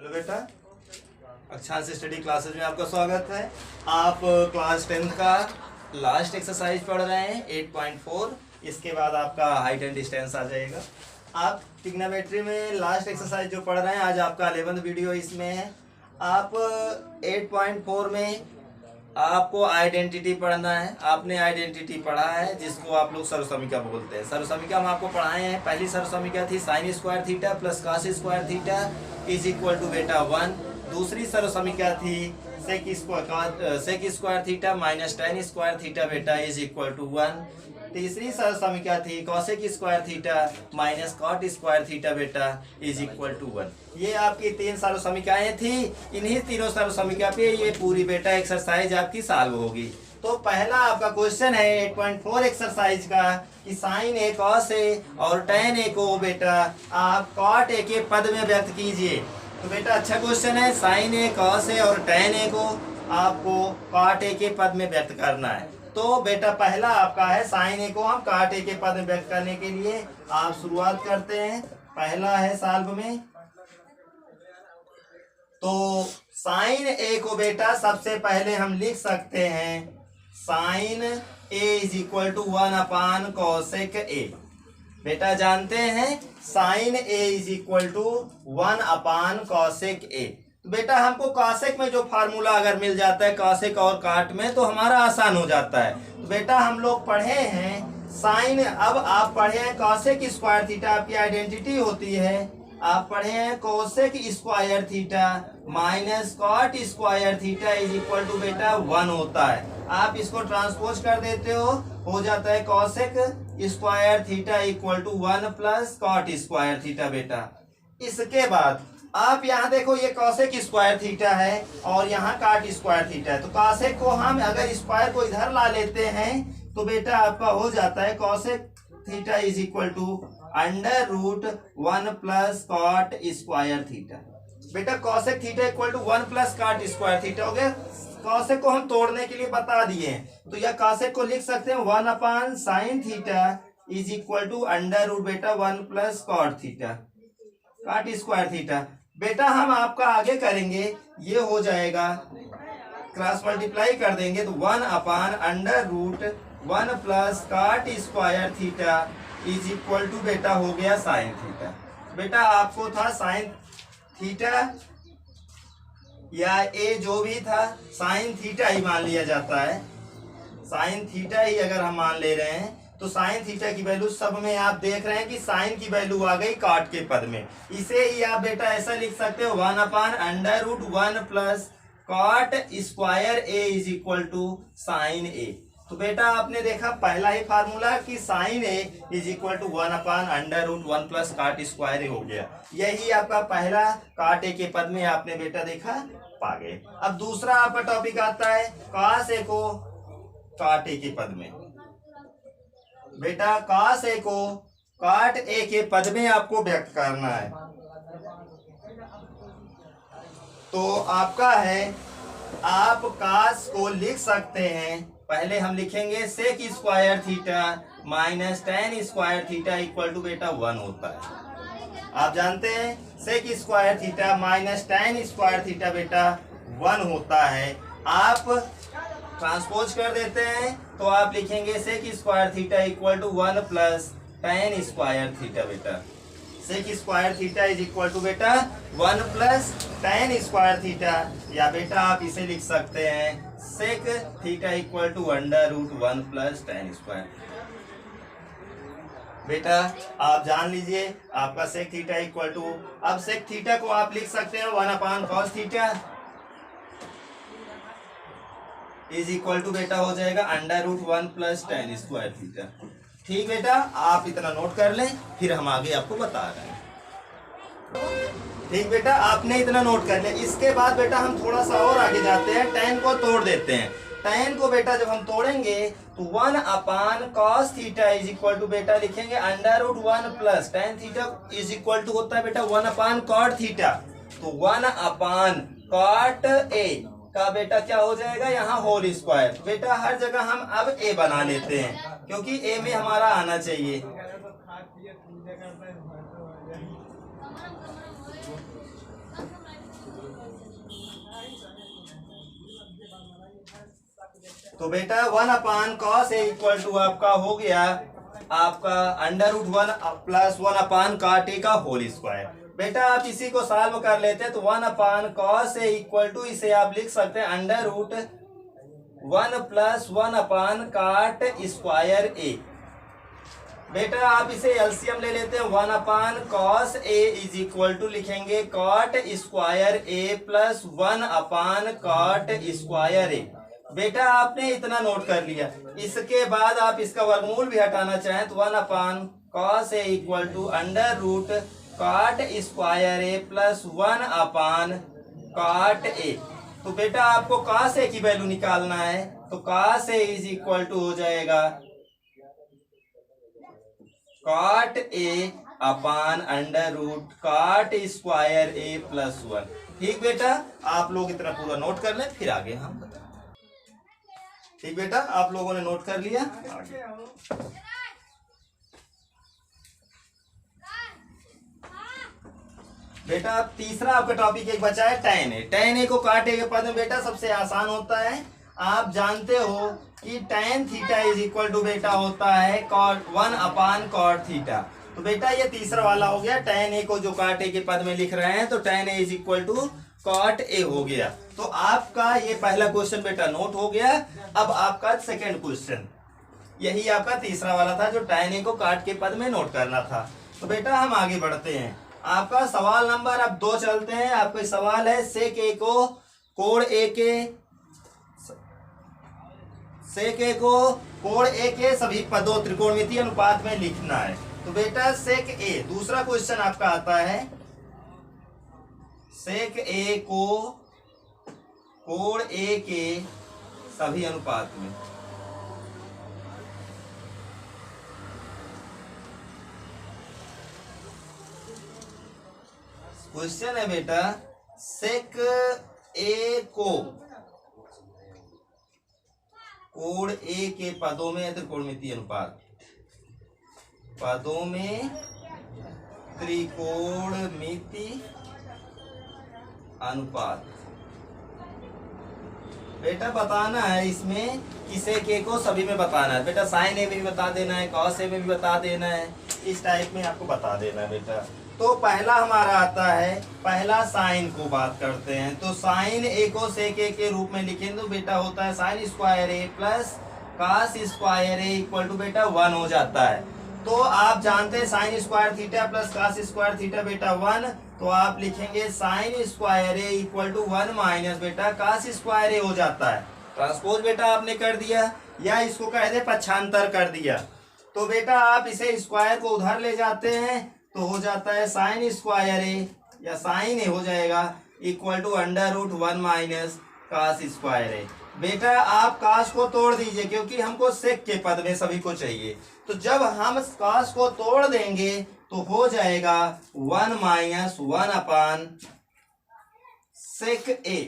Hello बेटा, अक्षांश study classes में आपका स्वागत है। आप क्लास 10th का लास्ट एक्सरसाइज पढ़ रहे हैं 8.4। इसके बाद आपका हाइट एंड डिस्टेंस आ जाएगा। आप ट्रिग्नोमेट्री में लास्ट एक्सरसाइज जो पढ़ रहे हैं, आज आपका 11th वीडियो इसमें है। आप 8.4 में आपको आइडेंटिटी पढ़ना है। आपने आइडेंटिटी पढ़ा है जिसको आप लोग सर्वसमीका बोलते हैं। सर्वसमीका हम आपको पढ़ाए हैं। पहली सर्वसमीका थी sine square theta plus cos square theta is equal to बेटा 1। दूसरी सर्वसमीका थी sec square theta minus tan square theta बेटा इज इक्वल टू 1। तीसरी सर्वसमीका थी cosec square theta minus cot square theta बेटा इज इक्वल टू 1। ये आपकी तीन सर्वसमीकाएं थी। इन्हीं तीनों सर्वसमीका पे ये पूरी बेटा एक्सरसाइज आपकी सॉल्व होगी। तो पहला आपका क्वेश्चन है 8.4 एक्सरसाइज का कि साइन ए कॉस ए और टेन ए को बेटा आप कॉट ए के पद में व्यक्त कीजिए। तो बेटा अच्छा क्वेश्चन है। साइन ए कॉस ए और टेन ए को आपको कॉट ए के पद में व्यक्त करना है। तो बेटा पहला आपका है साइन ए को हम कॉट ए के पद में व्यक्त करने के लिए आप शुरुआत करते हैं। पहला है सॉल्व में। तो साइन ए को बेटा सबसे पहले हम लिख सकते हैं sine A is equal to 1 upon cosec A. बेटा जानते हैं sine A is equal to 1 upon cosec A. तो बेटा हमको कॉसेक में जो फार्मूला अगर मिल जाता है कॉसेक और काट में तो हमारा आसान हो जाता है। तो बेटा हम लोग पढ़े हैं साइन, अब आप पढ़े हैं कॉसेक स्क्वायर थीटा आपकी आइडेंटिटी होती है। आप पढ़े हैं cosec square theta minus cot square theta is equal to बेटा 1 होता है। आप इसको ट्रांसपोज कर देते हो जाता है cosec square theta equal to 1 plus cot square theta बेटा। इसके बाद आप यहाँ देखो ये कॉसेक स्क्वायर थीटा है और यहाँ कॉट स्क्वायर थीटा है। तो कॉसेक को हम अगर स्क्वायर को इधर ला लेते हैं तो बेटा आपका हो जाता है cosec theta is equal to under root 1 plus cot square theta. बेटा cosec theta equal to 1 plus cot square theta हो गया। कॉसेक को हम तोड़ने के लिए बता दिए, तो यह कॉसेक को लिख सकते हैं 1 upon sine theta is equal to under root बेटा 1 plus cot theta cot square theta. बेटा हम आपका आगे करेंगे, ये हो जाएगा क्रॉस मल्टीप्लाई कर देंगे तो 1 upon under root 1 plus cot square theta is equal to बेटा हो गया साइन थीटा। बेटा आपको था साइन थीटा या ए जो भी था साइन थीटा ही मान लिया जाता है। साइन थीटा ही अगर हम मान ले रहे हैं तो साइन थीटा की वैल्यू सब में आप देख रहे हैं कि साइन की वैल्यू आ गई कॉट के पद में। इसे ही आप बेटा ऐसा लिख सकते हो 1 upon under root 1 plus cot square A is equal to sign ए। तो बेटा आपने देखा पहला ही फार्मूला कि sign A is equal to 1 upon under root 1 plus cot square A हो गया। यही आपका पहला कॉट ए के पद में आपने बेटा देखा पा गए। अब दूसरा आपका टॉपिक आता है कॉस ए को कॉट ए के पद में। बेटा कॉस ए को कॉट ए के पद में आपको व्यक्त करना है। तो आपका है आप कॉस को लिख सकते हैं, पहले हम लिखेंगे sec square theta minus tan square theta equal to बेटा 1 होता है। आप जानते हैं sec square theta minus tan square theta बेटा 1 होता है। आप ट्रांसपोज कर देते हैं तो आप लिखेंगे sec square theta equal to 1 plus tan square theta बेटा। सेक square theta is equal to बेटा 1 प्लस टेन स्क्वायर थीटा, या बेटा आप इसे लिख सकते हैं sec theta equal to under root 1 plus tan square. बेटा आप जान लीजिए आपका सेक थीटा इक्वल टू, अब सेक थीटा को आप लिख सकते हैं 1 upon cos theta is equal to बेटा हो जाएगा under root 1 plus tan square theta. ठीक बेटा, आप इतना नोट कर लें, फिर हम आगे आपको बता रहे हैं। ठीक बेटा, आपने इतना नोट कर लिया। इसके बाद बेटा हम थोड़ा सा और आगे जाते हैं, टेन को तोड़ देते हैं। टेन को बेटा जब हम तोड़ेंगे तो 1 upon cos theta is equal to बेटा लिखेंगे under root 1 plus tan theta is equal to होता है बेटा 1 अपान कॉट थीटा। तो 1 अपान कॉट ए का बेटा क्या हो जाएगा यहाँ होल स्क्वायर। बेटा हर जगह हम अब ए बना लेते हैं क्योंकि ए में हमारा आना चाहिए। तो बेटा 1 कॉस ए इक्वल टू आपका हो गया आपका √1 प्लस 1 कॉट ए का होल स्क्वायर। बेटा आप इसी को सॉल्व कर लेते हैं तो 1 कॉस ए इक्वल टू इसे आप लिख सकते हैं √1 प्लस 1 कॉट स्क्वायर ए। बेटा आप इसे एलसीएम ले लेते हैं 1 cos A is equal to लिखेंगे cot square A plus 1 cot square A. बेटा आपने इतना नोट कर लिया। इसके बाद आप इसका वर्गमूल भी हटाना चाहें तो 1 cos A equal to √ cot square A plus 1 cot A. तो बेटा आपको कॉस ए की वैल्यू निकालना है तो cos A is equal to हो जाएगा cot A upon √ cot square A plus 1। ठीक बेटा आप लोग इतना पूरा नोट कर लें फिर आगे हम बताएं। ठीक बेटा आप लोगों ने नोट कर लिया आगे। बेटा अब तीसरा आपका टॉपिक एक बचा है tan a। tan a को काटे के पद में बेटा सबसे आसान होता है। आप जानते हो कि tan theta is equal to बेटा होता है 1 cot थीटा। तो बेटा ये तीसरा वाला हो गया। tan a को जो काटे के पद में लिख रहे हैं तो tan a is equal to cot a हो गया। तो आपका ये पहला क्वेश्चन बेटा नोट हो गया। अब आपका सेकंड क्वेश्चन यही आपका तीसरा वाला था जो tan a को काट के पद में नोट करना था। तो बेटा हम आगे बढ़ते हैं। आपका सवाल नंबर अब 2 चलते हैं। आपका सवाल है सेक ए को कोण ए के सभी पदों त्रिकोणमितीय अनुपात में लिखना है। तो बेटा सेक ए दूसरा क्वेश्चन आपका आता है सेक ए को कोण ए के सभी अनुपात में। क्वेश्चन है बेटा सेक ए को कोण ए के पदों में त्रिकोणमितीय अनुपात पदों में त्रिकोणमितीय अनुपात बेटा बताना है। इसमें किसे के को सभी में बताना है बेटा। साइन ए में भी बता देना है, कॉस ए में भी बता देना है, इस टाइप में आपको बता देना है बेटा। तो पहला हमारा आता है पहला साइन को बात करते हैं। तो साइन ए को सेक ए के रूप में लिखें तो बेटा होता है sine square A plus cos square A equal to बेटा 1 हो जाता है। तो आप जानते हैं sine square theta plus cos square theta बेटा 1। तो आप लिखेंगे sine square A equal to 1 minus बेटा कॉस स्क्वायर ए हो जाता है। ट्रांसपोज बेटा आपने कर दिया या इसको कह दे पक्षांतर कर दिया। तो बेटा आप इसे स्क्वायर को उधर ले जाते हैं तो हो जाता है साइन स्क्वायर ए या साइन ए हो जाएगा equal to √1 minus cos square A. बेटा आप कॉस को तोड़ दीजिए क्योंकि हमको सेक के पद में सभी को चाहिए। तो जब हम कॉस को तोड़ देंगे तो हो जाएगा 1 माइनस 1 अपान सेक ए।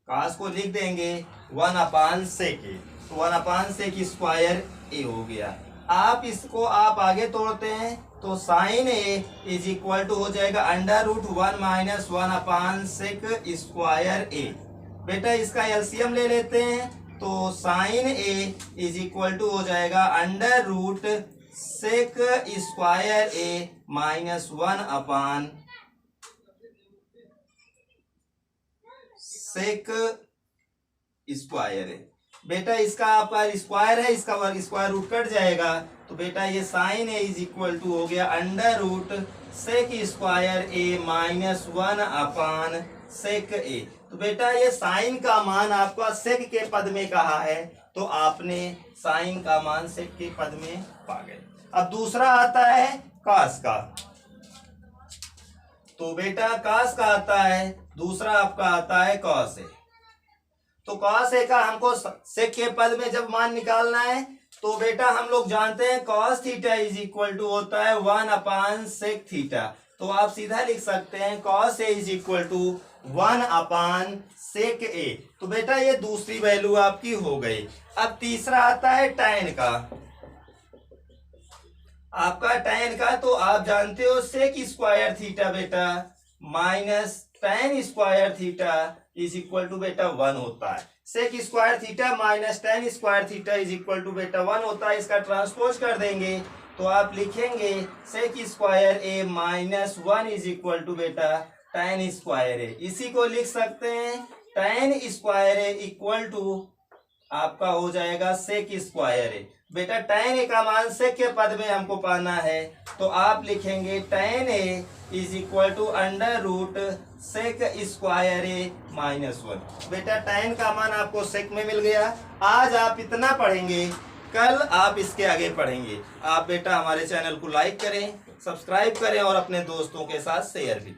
कॉस को लिख देंगे 1 अपान सेक ए तो 1 अपान सेक स्क्वायर ए हो गया। आप इसको आप आगे तोड़ते हैं तो sine A is equal to हो जाएगा √1 minus 1 upon sec square A. बेटा इसका एलसीएम ले लेते हैं तो sine A is equal to हो जाएगा √ sec square A minus 1 upon sec square A. बेटा इसका आपका स्क्वायर है, इसका वर्ग स्क्वायर रूट कट जाएगा तो बेटा ये sine A is equal to हो गया √ sec square A minus 1 upon sec A. तो बेटा ये साइन का मान आपका सेक के पद में कहा है तो आपने साइन का मान सेक के पद में पा गए। अब दूसरा आता है कॉस का। तो बेटा कॉस का आता है दूसरा आपका आता है कॉस ए। तो कॉस ए का हमको सेक के पद में जब मान निकालना है तो बेटा हम लोग जानते हैं cos theta is equal to होता है 1 अपान सेक थीटा। तो आप सीधा लिख सकते हैं cos A is equal to 1 upon sec A. तो बेटा ये दूसरी वैल्यू आपकी हो गई। अब तीसरा आता है tan का। आपका tan का तो आप जानते हो सेक स्क्वायर थीटा बेटा minus tan square theta is equal to बेटा 1 होता है। Sec square theta minus tan square theta is equal to बेटा 1 होता है। इसका ट्रांसपोज कर देंगे तो आप लिखेंगे sec square A minus 1 is equal to बेटा tan स्क्वायर ए। इसी को लिख सकते हैं tan square A equal to आपका हो जाएगा सेक स्क्वायर ए। बेटा tan ए का मान सेक के पद में हमको पाना है तो आप लिखेंगे tan A is equal to under root sec square A minus 1। बेटा tan का मान आपको सेक में मिल गया। आज आप इतना पढ़ेंगे, कल आप इसके आगे पढ़ेंगे। आप बेटा हमारे चैनल को लाइक करें, सब्सक्राइब करें और अपने दोस्तों के साथ शेयर भी।